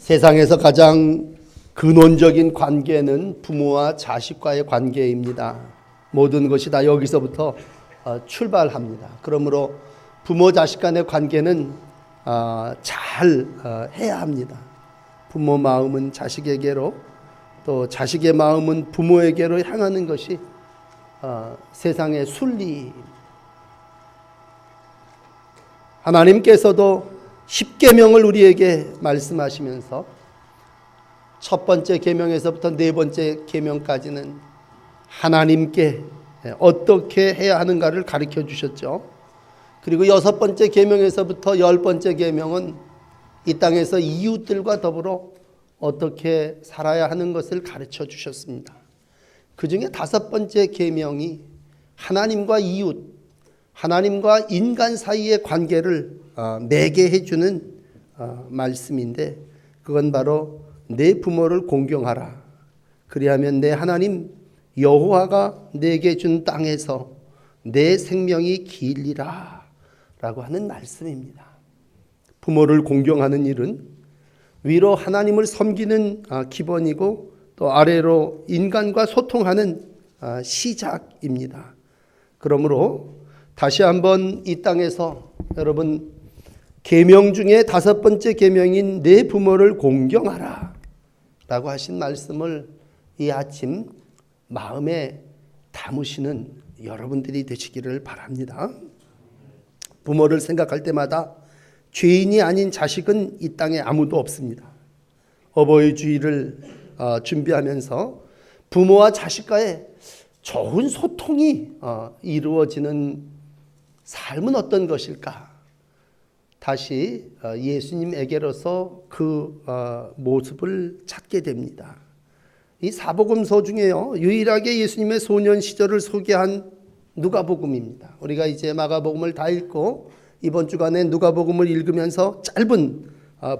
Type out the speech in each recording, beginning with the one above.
세상에서 가장 근원적인 관계는 부모와 자식과의 관계입니다. 모든 것이 다 여기서부터 출발합니다. 그러므로 부모 자식 간의 관계는 잘 해야 합니다. 부모 마음은 자식에게로, 또 자식의 마음은 부모에게로 향하는 것이 세상의 순리. 하나님께서도 십계명을 우리에게 말씀하시면서 첫 번째 계명에서부터 네 번째 계명까지는 하나님께 어떻게 해야 하는가를 가르쳐 주셨죠. 그리고 여섯 번째 계명에서부터 열 번째 계명은 이 땅에서 이웃들과 더불어 어떻게 살아야 하는 것을 가르쳐 주셨습니다. 그 중에 다섯 번째 계명이 하나님과 이웃, 하나님과 인간 사이의 관계를 매개해 주는 말씀인데, 그건 바로 내 부모를 공경하라. 그리하면 내 하나님 여호와가 내게 준 땅에서 내 생명이 길리라 라고 하는 말씀입니다. 부모를 공경하는 일은 위로 하나님을 섬기는 기본이고, 또 아래로 인간과 소통하는 시작입니다. 그러므로 다시 한번 이 땅에서 여러분, 계명 중에 다섯 번째 계명인 내 부모를 공경하라 라고 하신 말씀을 이 아침 마음에 담으시는 여러분들이 되시기를 바랍니다. 부모를 생각할 때마다 죄인이 아닌 자식은 이 땅에 아무도 없습니다. 어버이 주일을 준비하면서 부모와 자식과의 좋은 소통이 이루어지는 삶은 어떤 것일까? 다시 예수님에게로서 그 모습을 찾게 됩니다. 이 사복음서 중에요, 유일하게 예수님의 소년 시절을 소개한 누가복음입니다. 우리가 이제 마가복음을 다 읽고 이번 주간에 누가복음을 읽으면서 짧은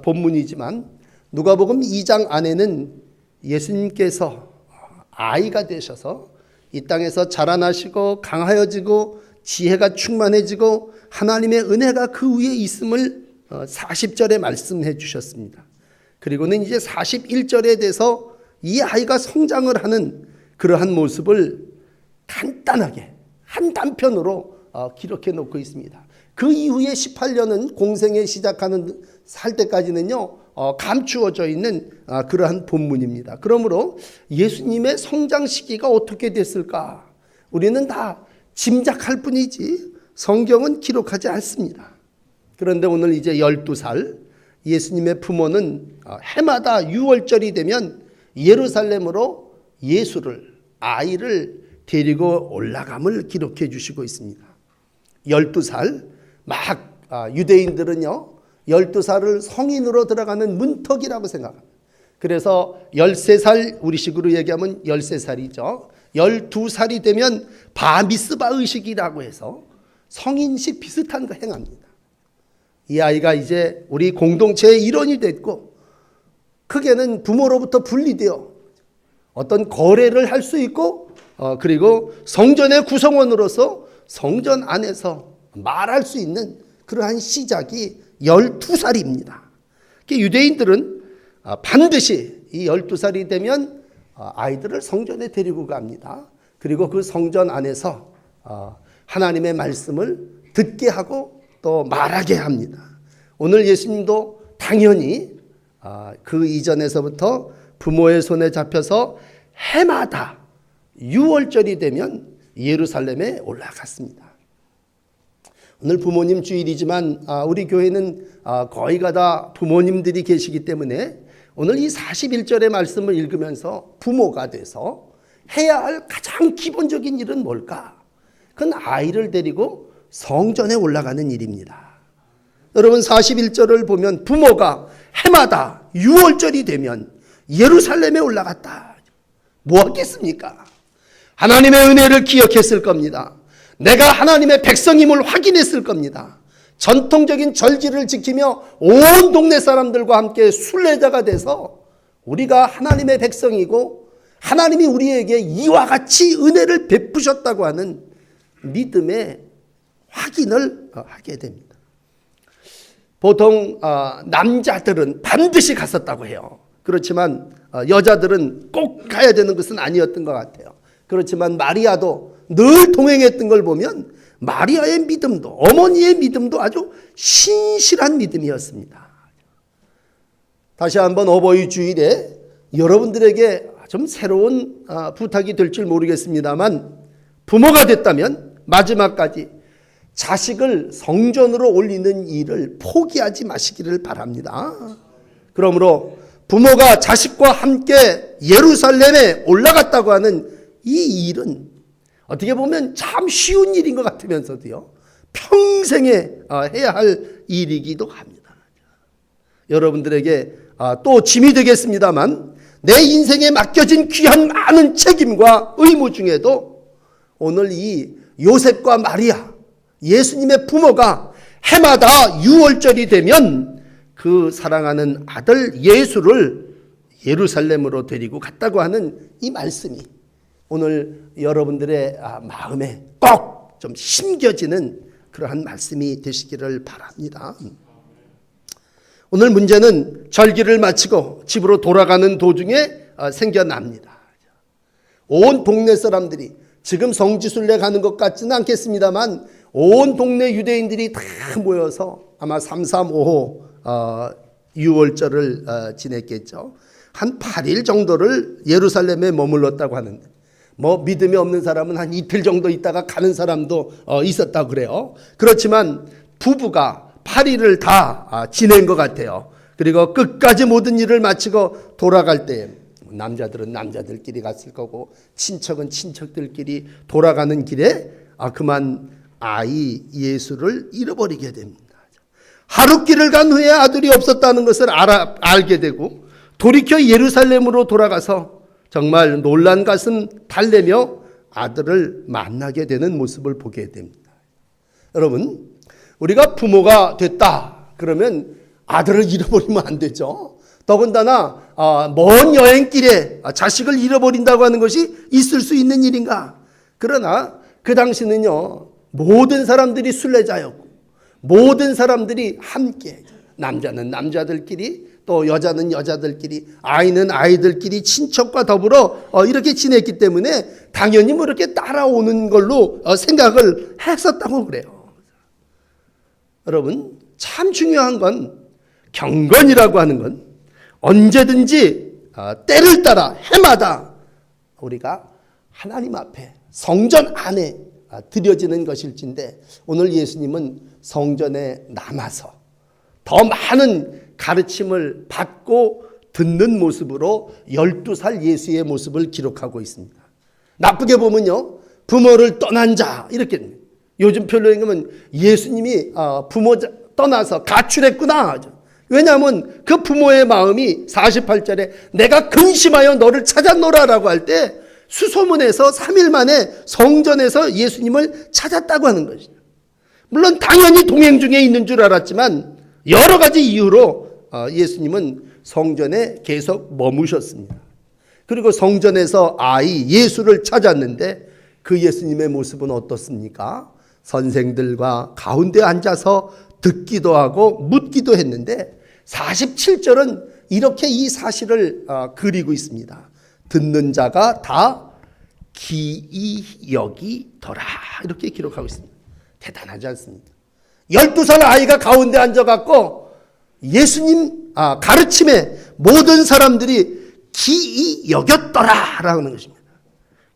본문이지만, 누가복음 2장 안에는 예수님께서 아이가 되셔서 이 땅에서 자라나시고 강하여지고 지혜가 충만해지고 하나님의 은혜가 그 위에 있음을 40절에 말씀해 주셨습니다. 그리고는 이제 41절에 대해서 이 아이가 성장을 하는 그러한 모습을 간단하게 한 단편으로 기록해 놓고 있습니다. 그 이후에 18년은 공생에 시작하는 살 때까지는요, 감추어져 있는 그러한 본문입니다. 그러므로 예수님의 성장 시기가 어떻게 됐을까? 우리는 다 짐작할 뿐이지 성경은 기록하지 않습니다. 그런데 오늘 이제 12살 예수님의 부모는 해마다 6월절이 되면 예루살렘으로 아이를 데리고 올라감을 기록해 주시고 있습니다. 12살 막 유대인들은요, 12살을 성인으로 들어가는 문턱이라고 생각합니다. 그래서 13살, 우리식으로 얘기하면 13살이죠. 12살이 되면 바미스바 의식이라고 해서 성인식 비슷한 거 행합니다. 이 아이가 이제 우리 공동체의 일원이 됐고, 크게는 부모로부터 분리되어 어떤 거래를 할 수 있고, 그리고 성전의 구성원으로서 성전 안에서 말할 수 있는 그러한 시작이 12살입니다. 유대인들은 반드시 이 12살이 되면 아이들을 성전에 데리고 갑니다. 그리고 그 성전 안에서 하나님의 말씀을 듣게 하고 또 말하게 합니다. 오늘 예수님도 당연히 그 이전에서부터 부모의 손에 잡혀서 해마다 6월절이 되면 예루살렘에 올라갔습니다. 오늘 부모님 주일이지만 우리 교회는 거의가 다 부모님들이 계시기 때문에 오늘 이 41절의 말씀을 읽으면서 부모가 돼서 해야 할 가장 기본적인 일은 뭘까? 그건 아이를 데리고 성전에 올라가는 일입니다. 여러분, 41절을 보면 부모가 해마다 6월절이 되면 예루살렘에 올라갔다. 뭐 하겠습니까? 하나님의 은혜를 기억했을 겁니다. 내가 하나님의 백성임을 확인했을 겁니다. 전통적인 절기를 지키며 온 동네 사람들과 함께 순례자가 돼서 우리가 하나님의 백성이고 하나님이 우리에게 이와 같이 은혜를 베푸셨다고 하는 믿음의 확인을 하게 됩니다. 보통 남자들은 반드시 갔었다고 해요. 그렇지만 여자들은 꼭 가야 되는 것은 아니었던 것 같아요. 그렇지만 마리아도 늘 동행했던 걸 보면 마리아의 믿음도, 어머니의 믿음도 아주 신실한 믿음이었습니다. 다시 한번 어버이 주일에 여러분들에게 좀 새로운 부탁이 될 줄 모르겠습니다만, 부모가 됐다면 마지막까지 자식을 성전으로 올리는 일을 포기하지 마시기를 바랍니다. 그러므로 부모가 자식과 함께 예루살렘에 올라갔다고 하는 이 일은 어떻게 보면 참 쉬운 일인 것 같으면서도요, 평생에 해야 할 일이기도 합니다. 여러분들에게 또 짐이 되겠습니다만, 내 인생에 맡겨진 귀한 많은 책임과 의무 중에도 오늘 이 요셉과 마리아, 예수님의 부모가 해마다 유월절이 되면 그 사랑하는 아들 예수를 예루살렘으로 데리고 갔다고 하는 이 말씀이 오늘 여러분들의 마음에 꼭 좀 심겨지는 그러한 말씀이 되시기를 바랍니다. 오늘 문제는 절기를 마치고 집으로 돌아가는 도중에 생겨납니다. 온 동네 사람들이, 지금 성지순례 가는 것 같지는 않겠습니다만 온 동네 유대인들이 다 모여서 아마 335호 유월절을 지냈겠죠. 한 8일 정도를 예루살렘에 머물렀다고 하는데, 믿음이 없는 사람은 한 이틀 정도 있다가 가는 사람도 있었다고 그래요. 그렇지만 부부가 8일을 다 지낸 것 같아요. 그리고 끝까지 모든 일을 마치고 돌아갈 때 남자들은 남자들끼리 갔을 거고 친척은 친척들끼리 돌아가는 길에 그만 아이 예수를 잃어버리게 됩니다. 하루 길을 간 후에 아들이 없었다는 것을 알게 되고 돌이켜 예루살렘으로 돌아가서 정말 놀란 가슴 달래며 아들을 만나게 되는 모습을 보게 됩니다. 여러분, 우리가 부모가 됐다 그러면 아들을 잃어버리면 안 되죠. 더군다나 먼 여행길에 자식을 잃어버린다고 하는 것이 있을 수 있는 일인가. 그러나 그 당시는요, 모든 사람들이 순례자였고 모든 사람들이 함께, 남자는 남자들끼리 또 여자는 여자들끼리, 아이는 아이들끼리 친척과 더불어 이렇게 지냈기 때문에 당연히 이렇게 따라오는 걸로 생각을 했었다고 그래요. 여러분, 참 중요한 건 경건이라고 하는 건 언제든지 때를 따라 해마다 우리가 하나님 앞에 성전 안에 드려지는 것일진데, 오늘 예수님은 성전에 남아서 더 많은 가르침을 받고 듣는 모습으로 12살 예수의 모습을 기록하고 있습니다. 나쁘게 보면요, 부모를 떠난 자, 이렇게 요즘 표현에 보면 예수님이 부모 떠나서 가출했구나. 왜냐하면 그 부모의 마음이 48절에 내가 근심하여 너를 찾았노라라고 할 때 수소문에서 3일 만에 성전에서 예수님을 찾았다고 하는 것이죠. 물론 당연히 동행 중에 있는 줄 알았지만 여러 가지 이유로 예수님은 성전에 계속 머무셨습니다. 그리고 성전에서 아이 예수를 찾았는데 그 예수님의 모습은 어떻습니까? 선생들과 가운데 앉아서 듣기도 하고 묻기도 했는데 47절은 이렇게 이 사실을 그리고 있습니다. 듣는 자가 다 기이 여기더라, 이렇게 기록하고 있습니다. 대단하지 않습니까? 12살 아이가 가운데 앉아갖고 예수님 가르침에 모든 사람들이 기이 여겼더라라는 것입니다.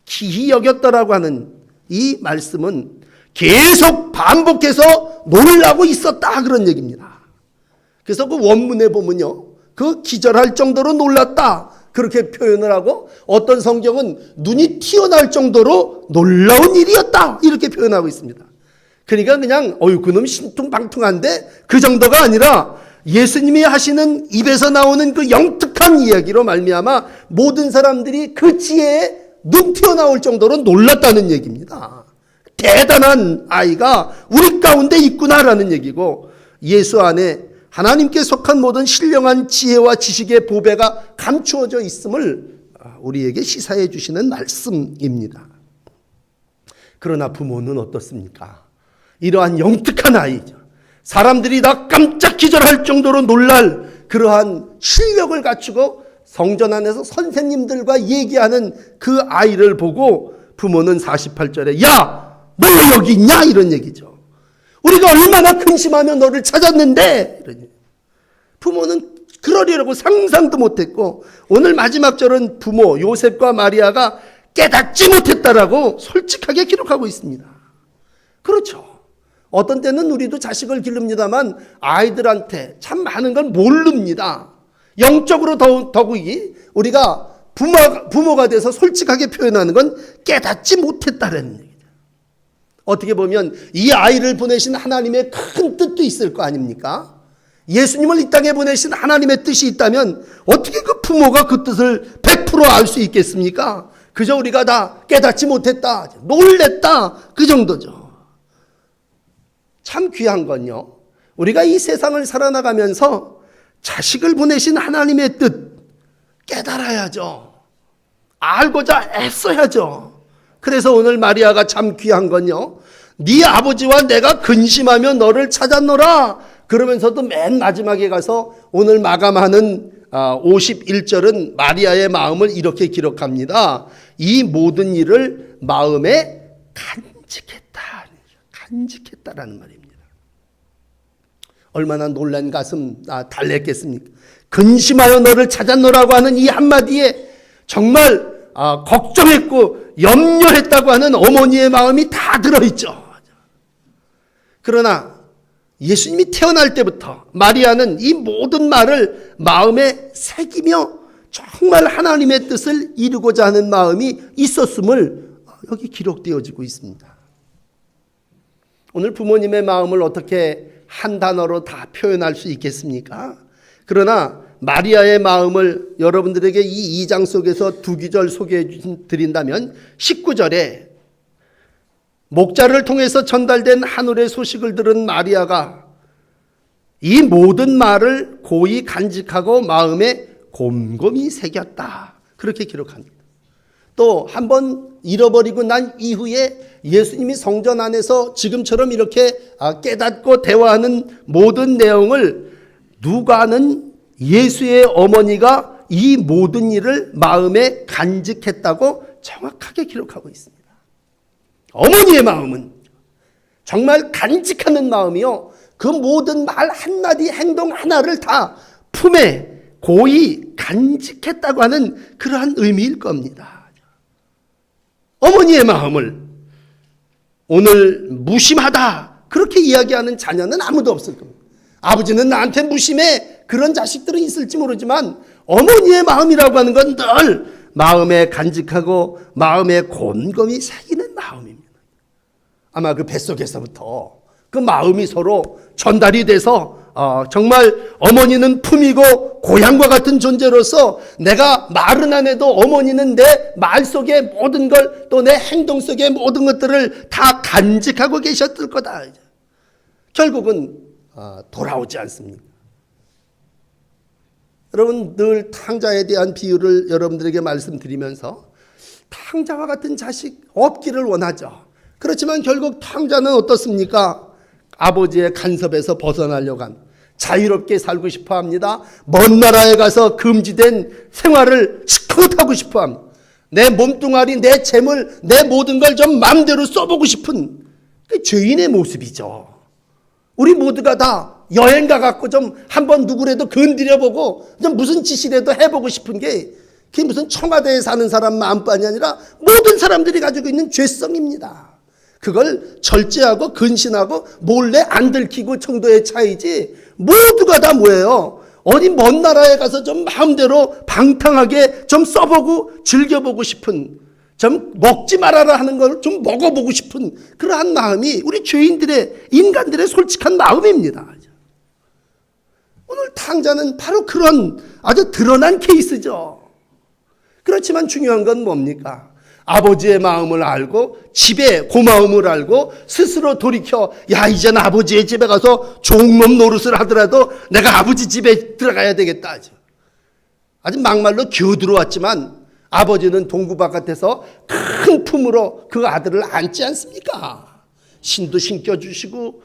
기이 여겼더라고 하는 이 말씀은 계속 반복해서 놀라고 있었다, 그런 얘기입니다. 그래서 그 원문에 보면요, 그 기절할 정도로 놀랐다, 그렇게 표현을 하고, 어떤 성경은 눈이 튀어나올 정도로 놀라운 일이었다, 이렇게 표현하고 있습니다. 그러니까 그냥 그놈 신퉁방퉁한데 그 정도가 아니라 예수님이 하시는 입에서 나오는 그 영특한 이야기로 말미암아 모든 사람들이 그 지혜에 눈 튀어나올 정도로 놀랐다는 얘기입니다. 대단한 아이가 우리 가운데 있구나라는 얘기고, 예수 안에 하나님께 속한 모든 신령한 지혜와 지식의 보배가 감추어져 있음을 우리에게 시사해 주시는 말씀입니다. 그러나 부모는 어떻습니까? 이러한 영특한 아이죠. 사람들이 다 깜짝 기절할 정도로 놀랄 그러한 실력을 갖추고 성전 안에서 선생님들과 얘기하는 그 아이를 보고 부모는 48절에 야, 너 왜 여기 있냐? 이런 얘기죠. 우리가 얼마나 근심하며 너를 찾았는데. 이러니. 부모는 그러리라고 상상도 못했고 오늘 마지막 절은 부모 요셉과 마리아가 깨닫지 못했다라고 솔직하게 기록하고 있습니다. 그렇죠. 어떤 때는 우리도 자식을 기릅니다만 아이들한테 참 많은 걸 모릅니다. 영적으로 더욱이 우리가 부모가 돼서 솔직하게 표현하는 건 깨닫지 못했다는 얘기죠. 어떻게 보면 이 아이를 보내신 하나님의 큰 뜻도 있을 거 아닙니까? 예수님을 이 땅에 보내신 하나님의 뜻이 있다면 어떻게 그 부모가 그 뜻을 100% 알 수 있겠습니까? 그저 우리가 다 깨닫지 못했다, 놀랬다, 그 정도죠. 참 귀한 건요, 우리가 이 세상을 살아나가면서 자식을 보내신 하나님의 뜻 깨달아야죠. 알고자 애써야죠. 그래서 오늘 마리아가 참 귀한 건요, 네 아버지와 내가 근심하며 너를 찾았노라. 그러면서도 맨 마지막에 가서 오늘 마감하는 51절은 마리아의 마음을 이렇게 기록합니다. 이 모든 일을 마음에 간직했다라는 말입니다. 얼마나 놀란 가슴 달랬겠습니까? 근심하여 너를 찾았노라고 하는 이 한마디에 정말 걱정했고 염려했다고 하는 어머니의 마음이 다 들어있죠. 그러나 예수님이 태어날 때부터 마리아는 이 모든 말을 마음에 새기며 정말 하나님의 뜻을 이루고자 하는 마음이 있었음을 여기 기록되어지고 있습니다. 오늘 부모님의 마음을 어떻게 한 단어로 다 표현할 수 있겠습니까? 그러나 마리아의 마음을 여러분들에게 이 2장 속에서 두 구절 소개해 드린다면 19절에 목자를 통해서 전달된 하늘의 소식을 들은 마리아가 이 모든 말을 고이 간직하고 마음에 곰곰이 새겼다. 그렇게 기록합니다. 또 한 번 잃어버리고 난 이후에 예수님이 성전 안에서 지금처럼 이렇게 깨닫고 대화하는 모든 내용을 누가는 예수의 어머니가 이 모든 일을 마음에 간직했다고 정확하게 기록하고 있습니다. 어머니의 마음은 정말 간직하는 마음이요, 그 모든 말 한마디 행동 하나를 다 품에 고이 간직했다고 하는 그러한 의미일 겁니다. 어머니의 마음을 오늘 무심하다 그렇게 이야기하는 자녀는 아무도 없을 겁니다. 아버지는 나한테 무심해, 그런 자식들은 있을지 모르지만 어머니의 마음이라고 하는 건 늘 마음에 간직하고 마음에 곰곰이 새기는 마음입니다. 아마 그 뱃속에서부터 그 마음이 서로 전달이 돼서 정말 어머니는 품이고 고향과 같은 존재로서 내가 말은 안 해도 어머니는 내 말 속의 모든 걸, 또 내 행동 속의 모든 것들을 다 간직하고 계셨을 거다. 결국은 돌아오지 않습니까? 여러분, 늘 탕자에 대한 비유를 여러분들에게 말씀드리면서 탕자와 같은 자식 없기를 원하죠. 그렇지만 결국 탕자는 어떻습니까? 아버지의 간섭에서 벗어나려고 한, 자유롭게 살고 싶어 합니다. 먼 나라에 가서 금지된 생활을 시커멓 하고 싶어 합니다. 내 몸뚱아리, 내 재물, 내 모든 걸 좀 마음대로 써보고 싶은 그 죄인의 모습이죠. 우리 모두가 다 여행 가갖고 좀 한번 누구라도 건드려보고 좀 무슨 짓이라도 해보고 싶은 게, 그게 무슨 청와대에 사는 사람 마음뿐이 아니라 모든 사람들이 가지고 있는 죄성입니다. 그걸 절제하고 근신하고 몰래 안 들키고 정도의 차이지, 모두가 다 뭐예요? 어디 먼 나라에 가서 좀 마음대로 방탕하게 좀 써보고 즐겨보고 싶은, 좀 먹지 말아라 하는 걸 좀 먹어보고 싶은 그러한 마음이 우리 죄인들의, 인간들의 솔직한 마음입니다. 오늘 탕자는 바로 그런 아주 드러난 케이스죠. 그렇지만 중요한 건 뭡니까? 아버지의 마음을 알고 집의 고마움을 알고 스스로 돌이켜, 야, 이젠 아버지의 집에 가서 종놈 노릇을 하더라도 내가 아버지 집에 들어가야 되겠다. 아주 막말로 기어 들어왔지만 아버지는 동구 바깥에서 큰 품으로 그 아들을 안지 않습니까? 신도 신겨주시고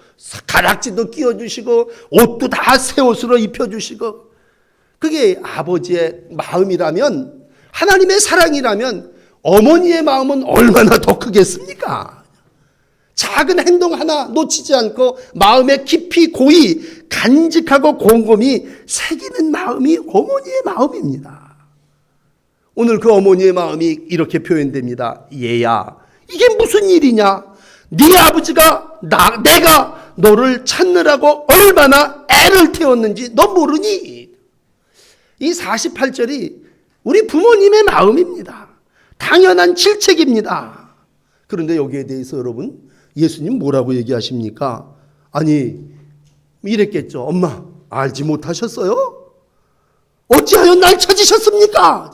가락지도 끼워주시고 옷도 다 새 옷으로 입혀주시고, 그게 아버지의 마음이라면, 하나님의 사랑이라면 어머니의 마음은 얼마나 더 크겠습니까? 작은 행동 하나 놓치지 않고 마음에 깊이 고이 간직하고 곰곰이 새기는 마음이 어머니의 마음입니다. 오늘 그 어머니의 마음이 이렇게 표현됩니다. 얘야, 이게 무슨 일이냐? 네 아버지가 내가 너를 찾느라고 얼마나 애를 태웠는지 너 모르니? 이 48절이 우리 부모님의 마음입니다. 당연한 질책입니다. 그런데 여기에 대해서 여러분, 예수님 뭐라고 얘기하십니까? 아니, 이랬겠죠. 엄마, 알지 못하셨어요? 어찌하여 날 찾으셨습니까?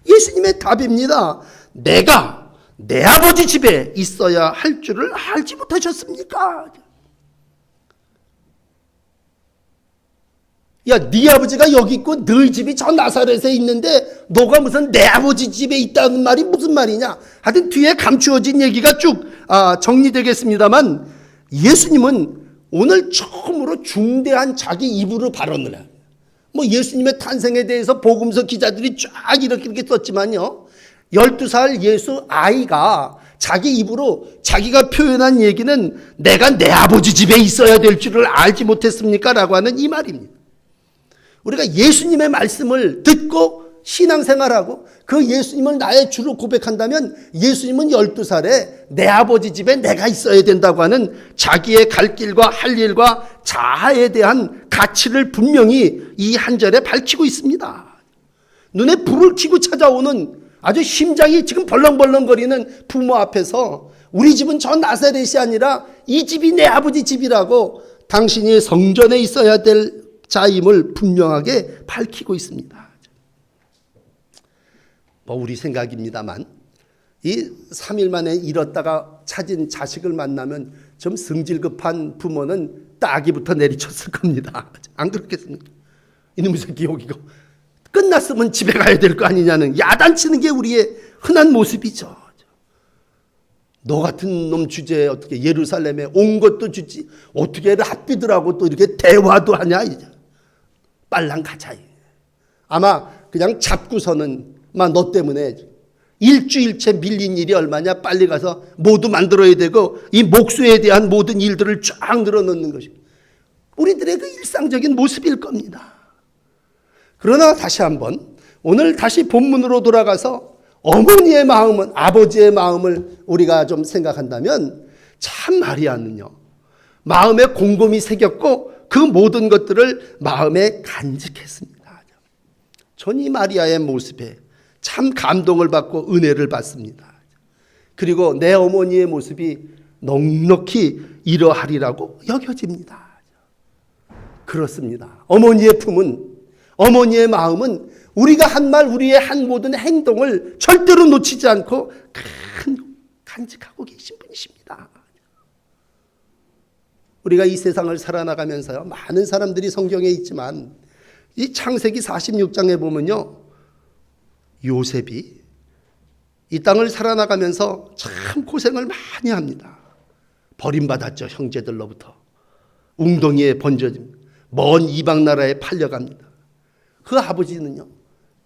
예수님의 답입니다. 내가 내 아버지 집에 있어야 할 줄을 알지 못하셨습니까? 야, 네 아버지가 여기 있고 너희 집이 저 나사렛에 있는데 너가 무슨 내 아버지 집에 있다는 말이 무슨 말이냐? 하여튼 뒤에 감추어진 얘기가 쭉 정리되겠습니다만, 예수님은 오늘 처음으로 중대한 자기 입으로 발언을 해요. 뭐 예수님의 탄생에 대해서 복음서 기자들이 쫙 이렇게 썼지만요, 12살 예수 아이가 자기 입으로 자기가 표현한 얘기는 내가 내 아버지 집에 있어야 될 줄을 알지 못했습니까? 라고 하는 이 말입니다. 우리가 예수님의 말씀을 듣고 신앙생활하고 그 예수님을 나의 주로 고백한다면, 예수님은 12살에 내 아버지 집에 내가 있어야 된다고 하는 자기의 갈 길과 할 일과 자아에 대한 가치를 분명히 이 한 절에 밝히고 있습니다. 눈에 불을 켜고 찾아오는 아주 심장이 지금 벌렁벌렁거리는 부모 앞에서 우리 집은 저 나사렛이 아니라 이 집이 내 아버지 집이라고 당신이 성전에 있어야 될 자임을 분명하게 밝히고 있습니다. 뭐 우리 생각입니다만, 이 3일 만에 잃었다가 찾은 자식을 만나면 좀 성질급한 부모는 따기부터 내리쳤을 겁니다. 안 그렇겠습니까? 이놈의 새끼 여기고 끝났으면 집에 가야 될 거 아니냐는 야단치는 게 우리의 흔한 모습이죠. 너 같은 놈 주제에 어떻게 예루살렘에 온 것도 주지, 어떻게 랍비들하고 또 이렇게 대화도 하냐, 이제 빨랑 가자. 아마 그냥 잡고서는 막 너 때문에 일주일째 밀린 일이 얼마냐, 빨리 가서 모두 만들어야 되고 이 목수에 대한 모든 일들을 쫙 늘어놓는 것이 우리들의 그 일상적인 모습일 겁니다. 그러나 다시 한번 오늘 다시 본문으로 돌아가서 어머니의 마음은, 아버지의 마음을 우리가 좀 생각한다면, 참 마리아는요, 마음에 곰곰이 새겼고 그 모든 것들을 마음에 간직했습니다. 전 이 마리아의 모습에 참 감동을 받고 은혜를 받습니다. 그리고 내 어머니의 모습이 넉넉히 이러하리라고 여겨집니다. 그렇습니다. 어머니의 품은, 어머니의 마음은 우리가 한 말, 우리의 한 모든 행동을 절대로 놓치지 않고 간직하고 계신 분이십니다. 우리가 이 세상을 살아나가면서요, 많은 사람들이 성경에 있지만 이 창세기 46장에 보면요, 요셉이 이 땅을 살아나가면서 참 고생을 많이 합니다. 버림받았죠. 형제들로부터 웅덩이에 번져집니다. 먼 이방 나라에 팔려갑니다. 그 아버지는요,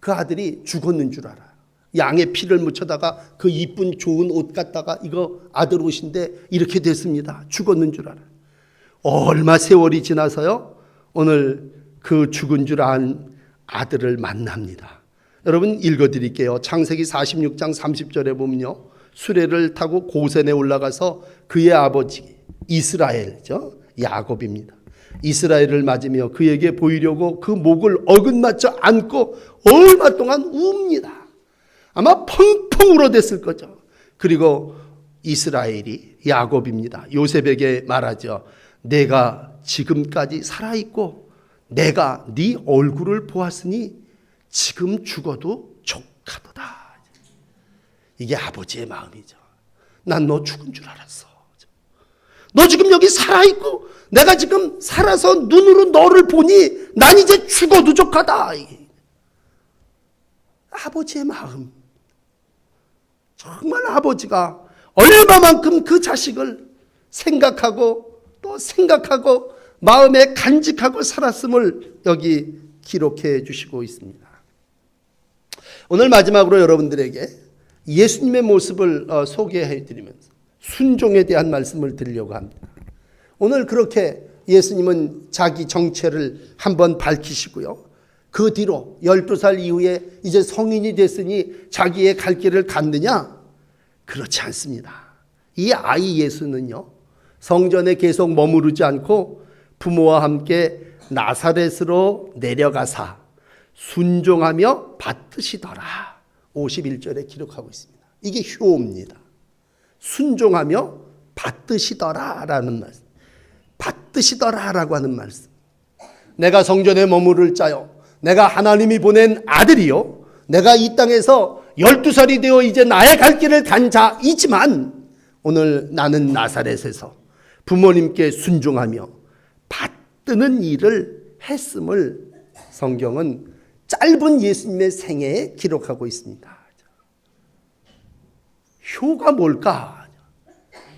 그 아들이 죽었는 줄 알아요. 양의 피를 묻혀다가 그 이쁜 좋은 옷 갖다가 이거 아들 옷인데 이렇게 됐습니다. 죽었는 줄 알아요. 얼마 세월이 지나서요, 오늘 그 죽은 줄 안 아들을 만납니다. 여러분 읽어드릴게요. 창세기 46장 30절에 보면요, 수레를 타고 고센에 올라가서 그의 아버지 이스라엘이죠, 야곱입니다. 이스라엘을 맞으며 그에게 보이려고 그 목을 어긋맞춰 안고 얼마 동안 웁니다. 아마 펑펑 울어댔을 거죠. 그리고 이스라엘이, 야곱입니다, 요셉에게 말하죠. 내가 지금까지 살아있고 내가 네 얼굴을 보았으니 지금 죽어도 족하도다. 이게 아버지의 마음이죠. 난 너 죽은 줄 알았어. 너 지금 여기 살아있고 내가 지금 살아서 눈으로 너를 보니 난 이제 죽어도 족하다. 아버지의 마음. 정말 아버지가 얼마만큼 그 자식을 생각하고 또 생각하고 마음에 간직하고 살았음을 여기 기록해 주시고 있습니다. 오늘 마지막으로 여러분들에게 예수님의 모습을 소개해 드리면서 순종에 대한 말씀을 드리려고 합니다. 오늘 그렇게 예수님은 자기 정체를 한번 밝히시고요. 그 뒤로 12살 이후에 이제 성인이 됐으니 자기의 갈 길을 갔느냐? 그렇지 않습니다. 이 아이 예수는요, 성전에 계속 머무르지 않고 부모와 함께 나사렛으로 내려가사 순종하며 받드시더라. 51절에 기록하고 있습니다. 이게 효입니다. 순종하며 받드시더라 라는 말씀. 받드시더라 라고 하는 말씀. 내가 성전에 머무를 자요, 내가 하나님이 보낸 아들이요, 내가 이 땅에서 12살이 되어 이제 나의 갈 길을 간 자이지만 오늘 나는 나사렛에서 부모님께 순종하며 받드는 일을 했음을 성경은 짧은 예수님의 생애에 기록하고 있습니다. 효가 뭘까?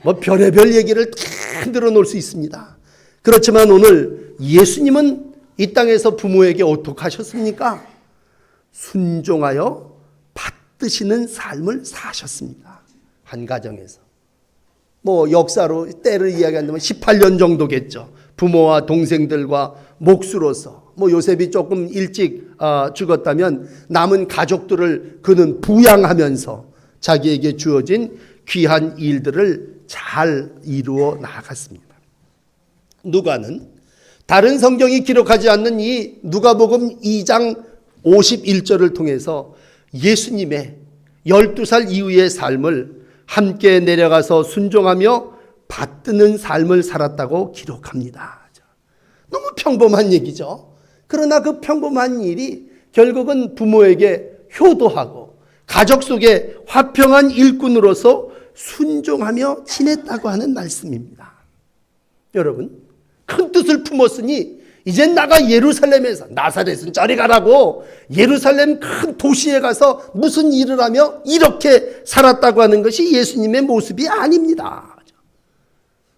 뭐 별의별 얘기를 다 늘어놓을 수 있습니다. 그렇지만 오늘 예수님은 이 땅에서 부모에게 어떻게 하셨습니까? 순종하여 받드시는 삶을 사셨습니다. 한 가정에서. 뭐 역사로 때를 이야기한다면 18년 정도겠죠. 부모와 동생들과 몫으로서 뭐 요셉이 조금 일찍 죽었다면 남은 가족들을 그는 부양하면서 자기에게 주어진 귀한 일들을 잘 이루어 나갔습니다. 누가는 다른 성경이 기록하지 않는 이 누가복음 2장 51절을 통해서 예수님의 12살 이후의 삶을 함께 내려가서 순종하며 받드는 삶을 살았다고 기록합니다. 너무 평범한 얘기죠. 그러나 그 평범한 일이 결국은 부모에게 효도하고 가족 속에 화평한 일꾼으로서 순종하며 지냈다고 하는 말씀입니다. 여러분, 큰 뜻을 품었으니 이젠 나가 예루살렘에서, 나사렛은 저리 가라고 예루살렘 큰 도시에 가서 무슨 일을 하며 이렇게 살았다고 하는 것이 예수님의 모습이 아닙니다.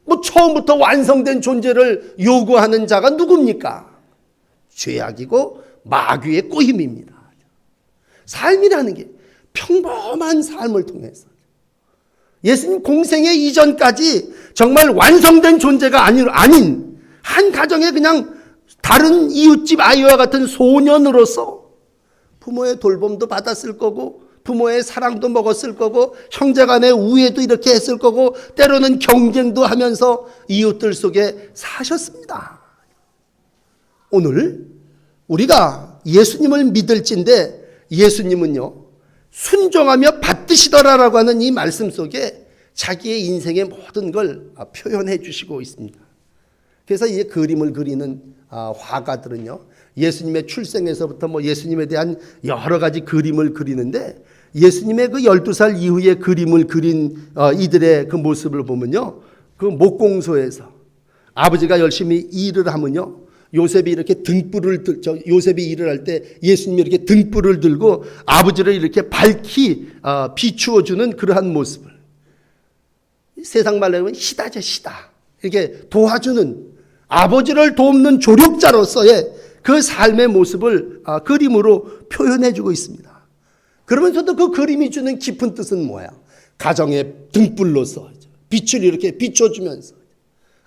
뭐 처음부터 완성된 존재를 요구하는 자가 누굽니까? 죄악이고 마귀의 꼬임입니다. 삶이라는 게 평범한 삶을 통해서 예수님 공생의 이전까지 정말 완성된 존재가 아닌 한 가정의 그냥 다른 이웃집 아이와 같은 소년으로서 부모의 돌봄도 받았을 거고 부모의 사랑도 먹었을 거고 형제 간의 우애도 이렇게 했을 거고 때로는 경쟁도 하면서 이웃들 속에 사셨습니다. 오늘 우리가 예수님을 믿을진데 예수님은요, 순종하며 받드시더라라고 하는 이 말씀 속에 자기의 인생의 모든 걸 표현해 주시고 있습니다. 그래서 이 그림을 그리는 화가들은요, 예수님의 출생에서부터 뭐 예수님에 대한 여러 가지 그림을 그리는데 예수님의 그 12살 이후에 그림을 그린 이들의 그 모습을 보면요, 그 목공소에서 아버지가 열심히 일을 하면요, 요셉이 이렇게 요셉이 일을 할 때 예수님이 이렇게 등불을 들고 아버지를 이렇게 밝히 비추어 주는 그러한 모습을, 세상 말로 하면 시다죠, 시다. 이렇게 도와주는, 아버지를 돕는 조력자로서의 그 삶의 모습을 그림으로 표현해 주고 있습니다. 그러면서도 그 그림이 주는 깊은 뜻은 뭐야? 가정의 등불로서 빛을 이렇게 비춰주면서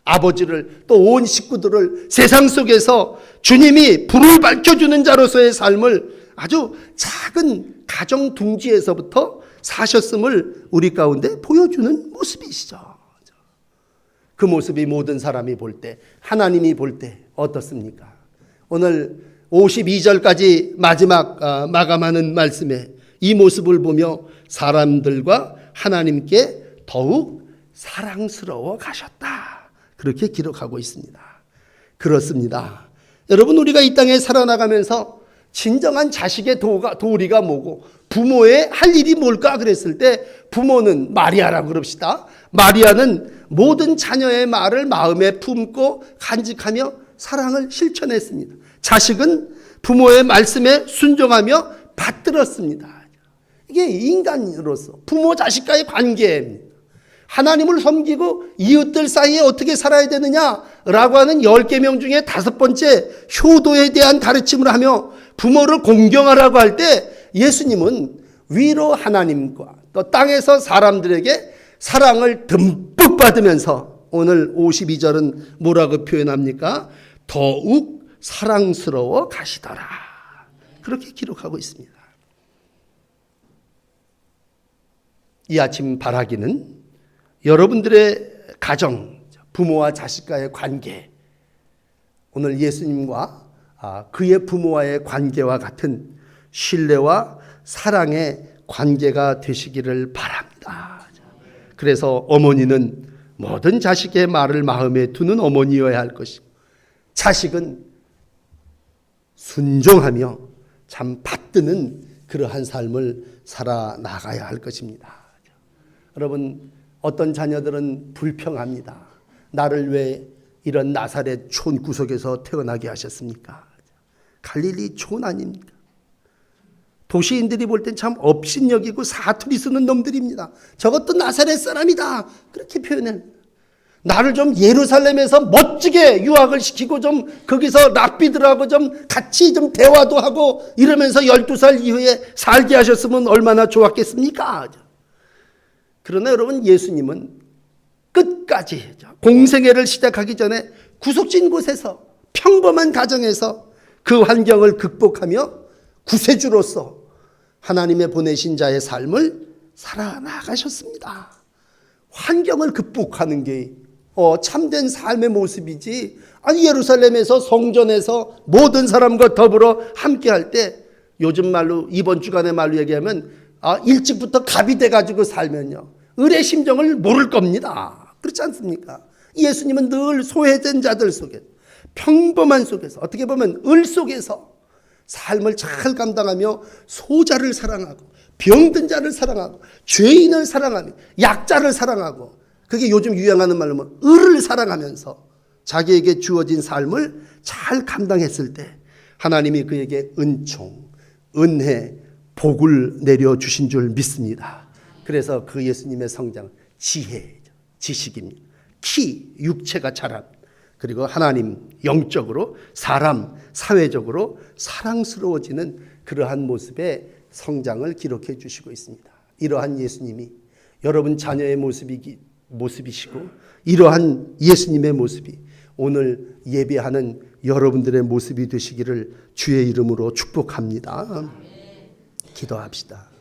아버지를 또 온 식구들을 세상 속에서 주님이 불을 밝혀주는 자로서의 삶을 아주 작은 가정 둥지에서부터 사셨음을 우리 가운데 보여주는 모습이시죠. 그 모습이 모든 사람이 볼 때, 하나님이 볼 때 어떻습니까? 오늘 52절까지 마지막 마감하는 말씀에 이 모습을 보며 사람들과 하나님께 더욱 사랑스러워 가셨다. 그렇게 기록하고 있습니다. 그렇습니다. 여러분, 우리가 이 땅에 살아나가면서 진정한 자식의 도리가 뭐고 부모의 할 일이 뭘까 그랬을 때 부모는 마리아라고 그럽시다. 마리아는 모든 자녀의 말을 마음에 품고 간직하며 사랑을 실천했습니다. 자식은 부모의 말씀에 순종하며 받들었습니다. 이게 인간으로서 부모 자식과의 관계입니다. 하나님을 섬기고 이웃들 사이에 어떻게 살아야 되느냐라고 하는 10계명 중에 5번째 효도에 대한 가르침을 하며 부모를 공경하라고 할 때 예수님은 위로 하나님과 또 땅에서 사람들에게 사랑을 듬뿍 받으면서 오늘 52절은 뭐라고 표현합니까? 더욱 사랑스러워 가시더라. 그렇게 기록하고 있습니다. 이 아침 바라기는 여러분들의 가정, 부모와 자식과의 관계, 오늘 예수님과 그의 부모와의 관계와 같은 신뢰와 사랑의 관계가 되시기를 바랍니다. 그래서 어머니는 모든 자식의 말을 마음에 두는 어머니여야 할 것이고, 자식은 순종하며 참 받드는 그러한 삶을 살아나가야 할 것입니다. 여러분, 어떤 자녀들은 불평합니다. 나를 왜 이런 나사렛 촌 구석에서 태어나게 하셨습니까? 갈릴리 촌 아닙니까? 도시인들이 볼 땐 참 업신여기고 사투리 쓰는 놈들입니다. 저것도 나사렛 사람이다. 그렇게 표현해요. 나를 좀 예루살렘에서 멋지게 유학을 시키고 좀 거기서 랍비들하고 좀 같이 좀 대화도 하고 이러면서 12살 이후에 살게 하셨으면 얼마나 좋았겠습니까? 그러나 여러분, 예수님은 끝까지 공생애를 시작하기 전에 구속진 곳에서 평범한 가정에서 그 환경을 극복하며 구세주로서 하나님의 보내신 자의 삶을 살아나가셨습니다. 환경을 극복하는 게 참된 삶의 모습이지, 아니 예루살렘에서 성전에서 모든 사람과 더불어 함께할 때, 요즘 말로 이번 주간의 말로 얘기하면 일찍부터 갑이 돼가지고 살면요 을의 심정을 모를 겁니다. 그렇지 않습니까? 예수님은 늘 소외된 자들 속에, 평범한 속에서, 어떻게 보면 을 속에서 삶을 잘 감당하며 소자를 사랑하고 병든 자를 사랑하고 죄인을 사랑하며 약자를 사랑하고, 그게 요즘 유행하는 말로 뭐 을을 사랑하면서 자기에게 주어진 삶을 잘 감당했을 때 하나님이 그에게 은총, 은혜, 복을 내려주신 줄 믿습니다. 그래서 그 예수님의 성장, 지혜, 지식입니다. 키, 육체가 자란, 그리고 하나님 영적으로, 사람, 사회적으로 사랑스러워지는 그러한 모습의 성장을 기록해 주시고 있습니다. 이러한 예수님이 여러분 자녀의 모습이시고, 이러한 예수님의 모습이 오늘 예배하는 여러분들의 모습이 되시기를 주의 이름으로 축복합니다. 기도합시다.